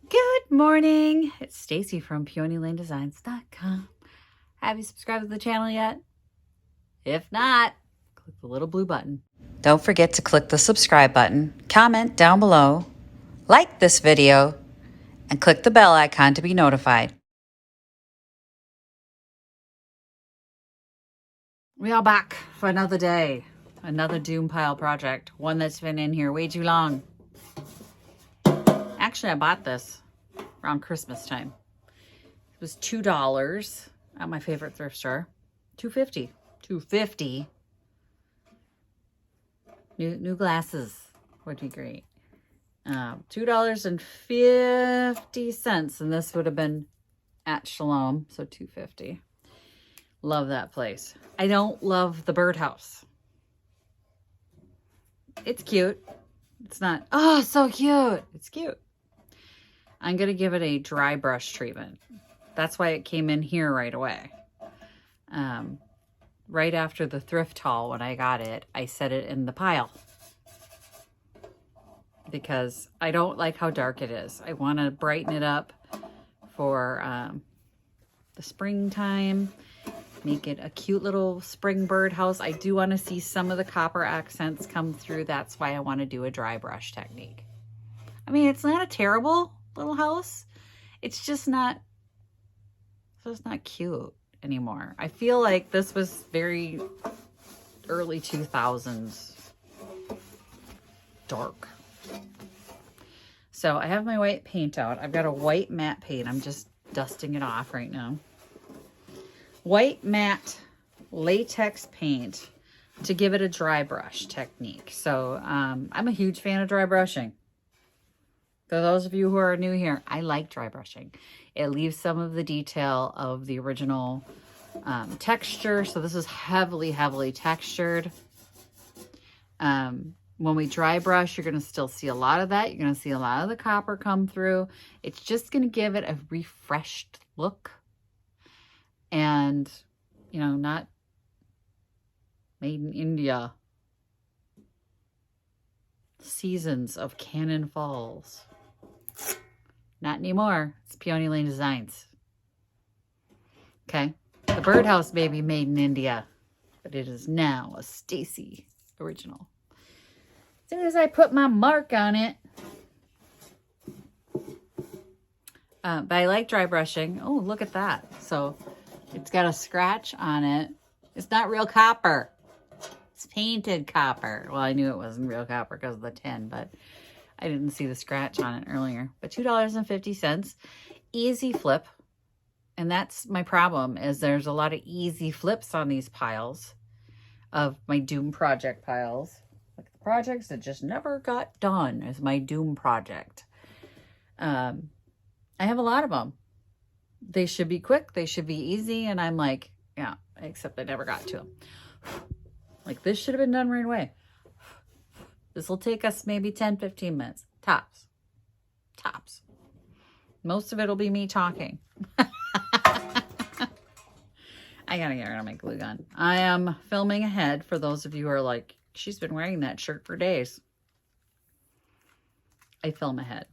Good morning. It's Stacy from PeonyLaneDesigns.com. Have you subscribed to the channel yet? If not, click the little blue button. Don't forget to click the subscribe button, comment down below, like this video, and click the bell icon to be notified. We are back for another day, another doom pile project, one that's been in here way too long. Actually, I bought this around Christmas time. It was $2 at my favorite thrift store. $2.50. New glasses would be great. $2.50, and this would have been at Shalom, so $2.50. Love that place. I don't love the birdhouse. It's cute. It's not, oh, so cute. It's cute. I'm going to give it a dry brush treatment. That's why it came in here right away. Right after the thrift haul, when I got it, I set it in the pile. Because I don't like how dark it is. I want to brighten it up for the springtime. Make it a cute little spring birdhouse. I do want to see some of the copper accents come through. That's why I want to do a dry brush technique. I mean, it's not a terrible little house. It's just not cute anymore. I feel like this was very early 2000s dark. So I have my white paint out. I've got a white matte paint. I'm just dusting it off right now. White matte latex paint to give it a dry brush technique. So I'm a huge fan of dry brushing. For those of you who are new here, I like dry brushing. It leaves some of the detail of the original texture. So this is heavily textured. When we dry brush, you're going to still see a lot of that. You're going to see a lot of the copper come through. It's just going to give it a refreshed look. And, you know, not made in India. Seasons of Cannon Falls. Not anymore. It's Peony Lane Designs. Okay. The birdhouse may be made in India, but it is now a Stacy original. As soon as I put my mark on it. But I like dry brushing. Oh, look at that. So it's got a scratch on it. It's not real copper. It's painted copper. Well, I knew it wasn't real copper because of the tin, but I didn't see the scratch on it earlier. But $2.50. Easy flip. And that's my problem, is there's a lot of easy flips on these piles of my Doom project piles. Like the projects that just never got done is my Doom project. I have a lot of them. They should be quick. They should be easy. And I'm like, yeah, except I never got to them. Like this should have been done right away. This will take us maybe 10, 15 minutes. Tops. Tops. Most of it will be me talking. I gotta get rid of my glue gun. I am filming ahead for those of you who are like, she's been wearing that shirt for days. I film ahead.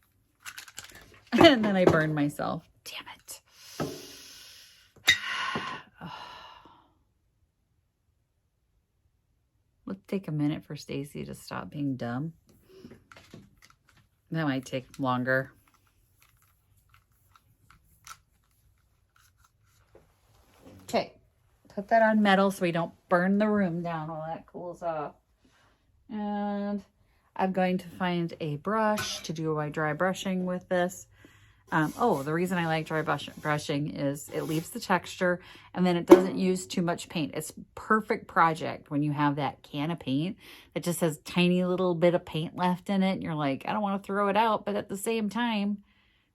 And then I burn myself. Damn it. Let's take a minute for Stacy to stop being dumb. That might take longer. Okay, put that on metal so we don't burn the room down while that cools off. And I'm going to find a brush to do my dry brushing with this. The reason I like dry brushing is it leaves the texture and then it doesn't use too much paint. It's perfect project when you have that can of paint that just has tiny little bit of paint left in it. And you're like, I don't want to throw it out, but at the same time,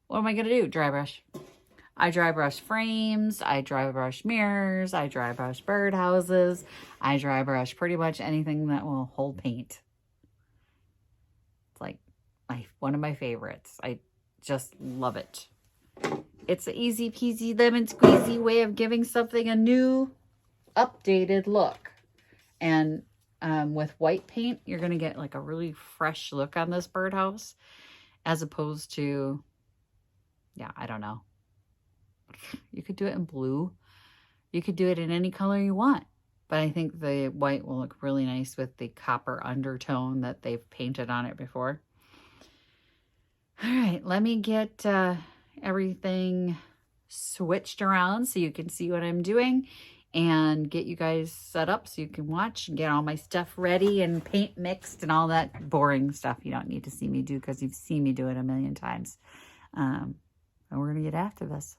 what am I going to do? Dry brush. I dry brush frames. I dry brush mirrors. I dry brush birdhouses. I dry brush pretty much anything that will hold paint. It's like one of my favorites. I just love it. It's an easy peasy lemon squeezy way of giving something a new updated look. And with white paint, you're going to get like a really fresh look on this birdhouse as opposed to Yeah, I don't know. You could do it in blue. You could do it in any color you want. But I think the white will look really nice with the copper undertone that they've painted on it before. All right, let me get everything switched around so you can see what I'm doing and get you guys set up so you can watch and get all my stuff ready and paint mixed and all that boring stuff you don't need to see me do because you've seen me do it a million times. And we're going to get after this.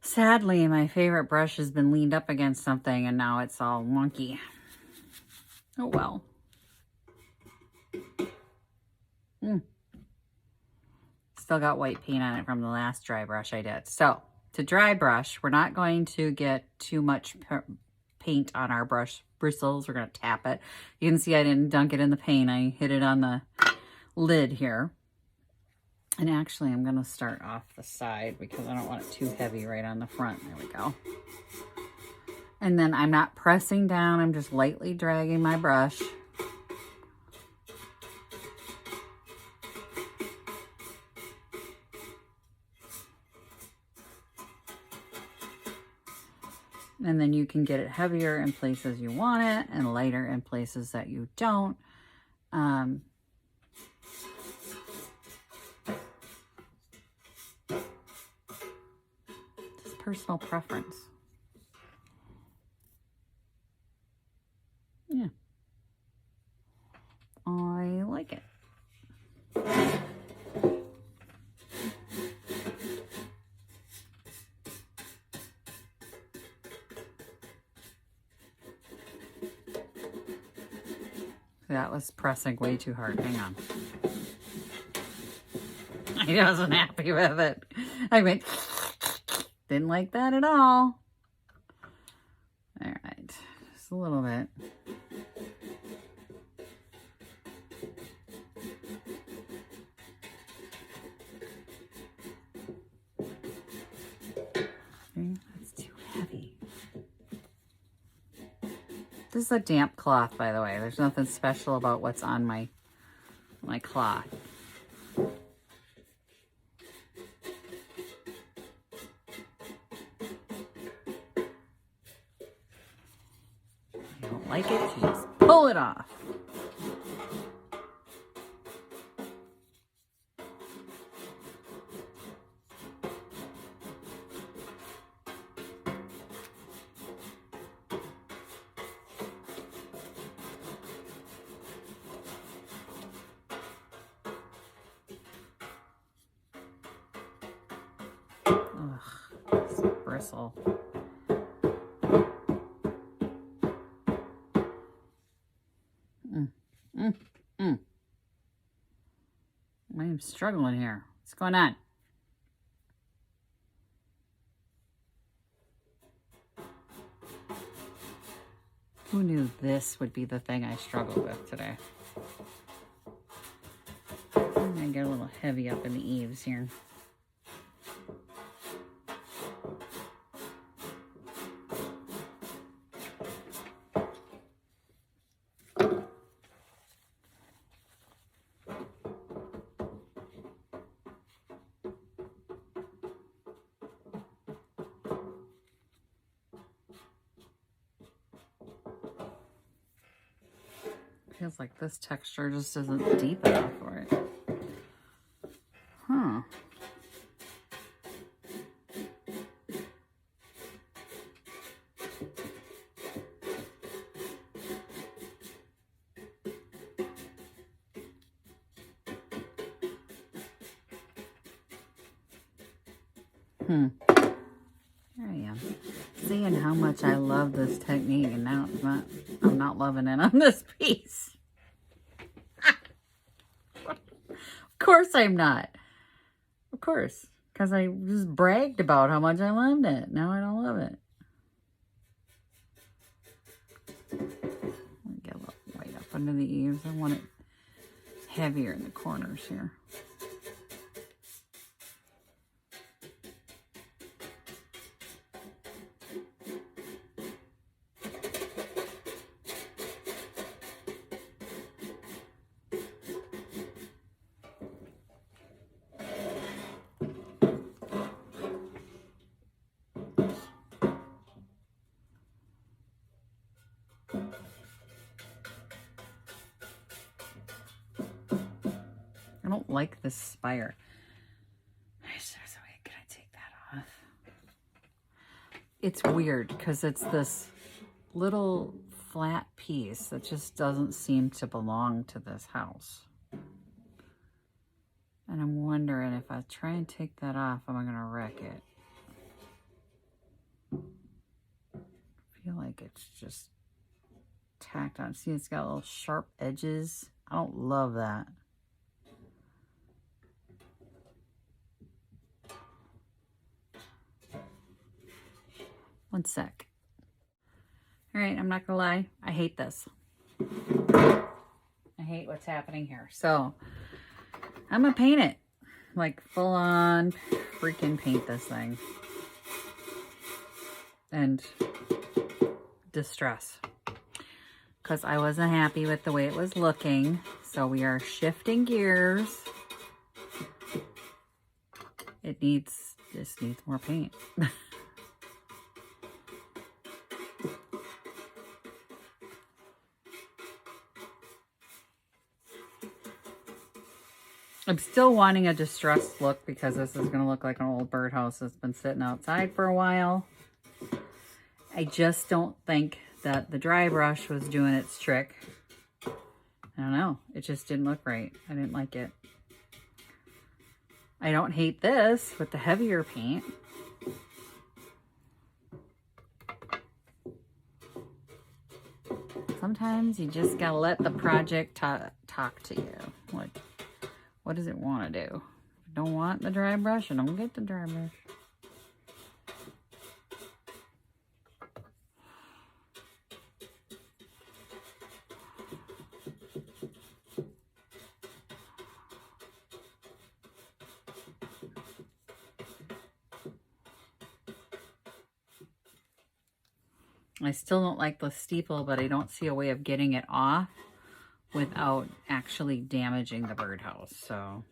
Sadly, my favorite brush has been leaned up against something and now it's all wonky. Oh well. Still got white paint on it from the last dry brush I did. So to dry brush, we're not going to get too much paint on our brush bristles. We're going to tap it. You can see I didn't dunk it in the paint. I hit it on the lid here. And actually, I'm going to start off the side because I don't want it too heavy right on the front. There we go. And then I'm not pressing down. I'm just lightly dragging my brush. And then you can get it heavier in places you want it and lighter in places that you don't. Just personal preference. Yeah. I like it. That was pressing way too hard. Hang on. I wasn't happy with it. I went, didn't like that at all. All right, just a little bit. Okay, that's too heavy. This is a damp cloth, by the way. There's nothing special about what's on my cloth. You don't like it, you just pull it off. Bristle. I'm struggling here. What's going on? Who knew this would be the thing I struggled with today? I'm gonna get a little heavy up in the eaves here. Feels like this texture just isn't deep enough for it. Huh. There I am. Seeing how much I love this technique, and now I'm not loving it on this piece. Of course I'm not. Of course. Because I just bragged about how much I loved it. Now I don't love it. Get a little white up under the eaves. I want it heavier in the corners here. I don't like this spire. Can I take that off? It's weird because it's this little flat piece that just doesn't seem to belong to this house. And I'm wondering if I try and take that off, am I going to wreck it? I feel like it's just tacked on. See, it's got little sharp edges. I don't love that. One sec. All right, I'm not gonna lie. I hate this. I hate what's happening here. So I'm gonna paint it. Like full on freaking paint this thing. And distress. Because I wasn't happy with the way it was looking. So we are shifting gears. This needs more paint. I'm still wanting a distressed look because this is going to look like an old birdhouse that's been sitting outside for a while. I just don't think that the dry brush was doing its trick. I don't know. It just didn't look right. I didn't like it. I don't hate this with the heavier paint. Sometimes you just got to let the project talk to you. Like, what does it want to do? If you don't want the dry brush, you don't get the dry brush. I still don't like the steeple, but I don't see a way of getting it off without actually damaging the birdhouse. So,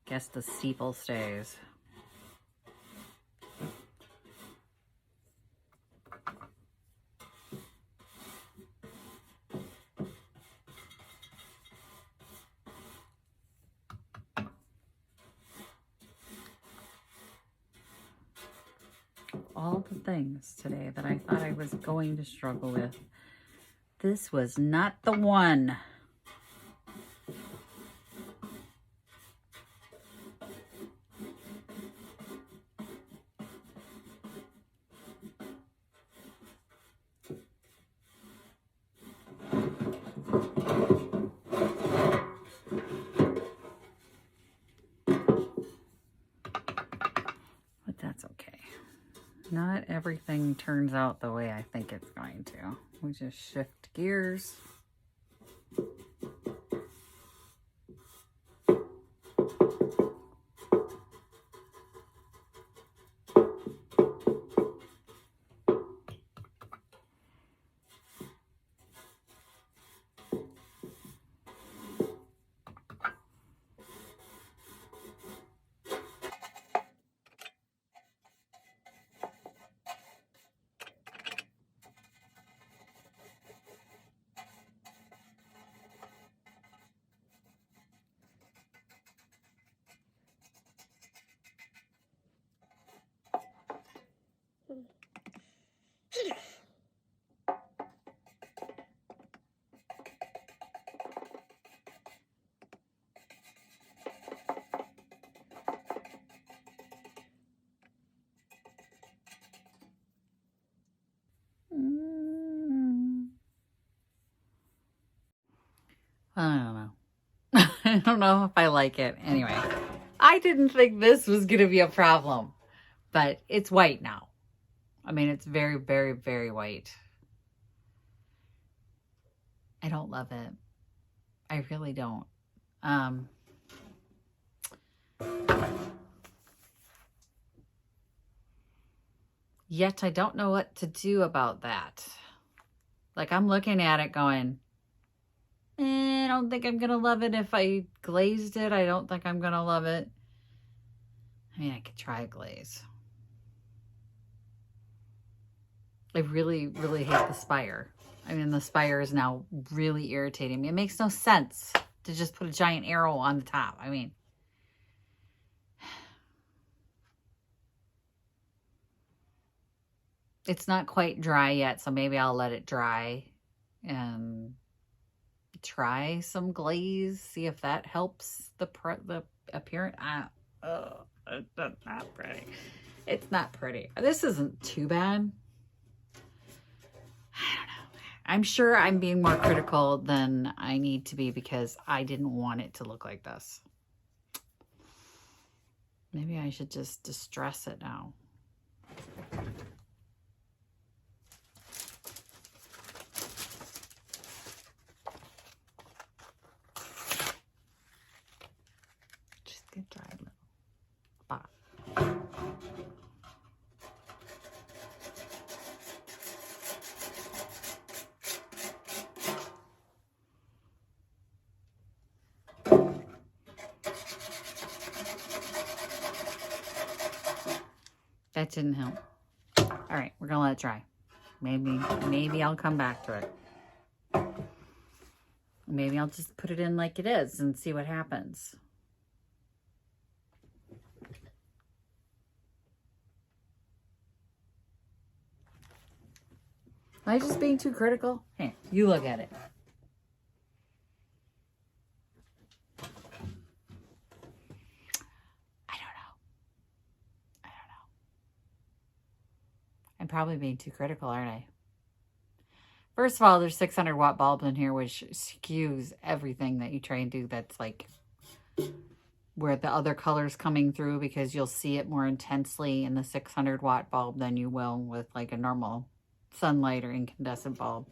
guess the steeple stays. All the things today that I thought I was going to struggle with, this was not the one. But that's okay. Not everything turns out the way I think it's going to. We just shift gears. I don't know. I don't know if I like it. Anyway, I didn't think this was going to be a problem, but it's white now. I mean, it's very, very, very white. I don't love it. I really don't. Yet I don't know what to do about that. Like, I'm looking at it going, I don't think I'm going to love it. If I glazed it, I don't think I'm going to love it. I mean, I could try a glaze. I really, really hate the spire. I mean, the spire is now really irritating me. It makes no sense. to just put a giant arrow on the top. I mean, it's not quite dry yet, so maybe I'll let it dry and try some glaze, see if that helps the appearance. It's not pretty. It's not pretty. This isn't too bad. I don't know. I'm sure I'm being more critical than I need to be because I didn't want it to look like this. Maybe I should just distress it now. Just get dry a little. Bah. That didn't help. All right, we're gonna let it dry. Maybe I'll come back to it. Maybe I'll just put it in like it is and see what happens. Am I just being too critical? Here, you look at it. I'm probably being too critical, aren't I? First of all, there's 600 watt bulbs in here, which skews everything that you try and do. That's like where the other color's coming through, because you'll see it more intensely in the 600 watt bulb than you will with like a normal sunlight or incandescent bulb.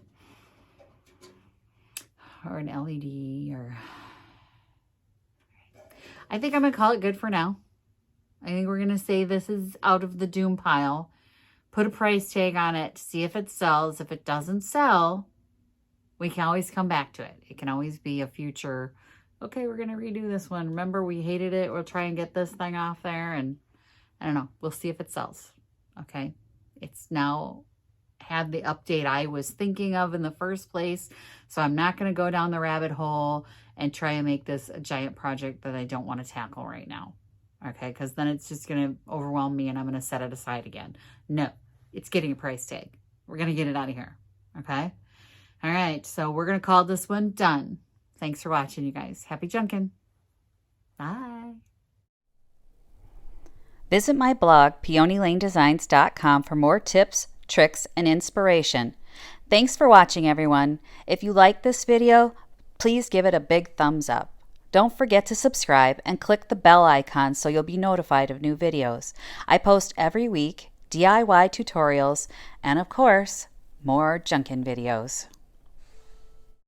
Or an LED or... I think I'm going to call it good for now. I think we're going to say this is out of the doom pile. Put a price tag on it to see if it sells. If it doesn't sell, we can always come back to it. It can always be a future, okay, we're going to redo this one. Remember, we hated it. We'll try and get this thing off there. And I don't know. We'll see if it sells. Okay. It's now had the update I was thinking of in the first place. So I'm not going to go down the rabbit hole and try and make this a giant project that I don't want to tackle right now. Okay, because then it's just going to overwhelm me and I'm going to set it aside again. No, it's getting a price tag. We're going to get it out of here. Okay? All right, so we're going to call this one done. Thanks for watching, you guys. Happy junkin'. Bye. Visit my blog, peonylanedesigns.com, for more tips, tricks, and inspiration. Thanks for watching, everyone. If you like this video, please give it a big thumbs up. Don't forget to subscribe and click the bell icon so you'll be notified of new videos. I post every week DIY tutorials and, of course, more junkin' videos.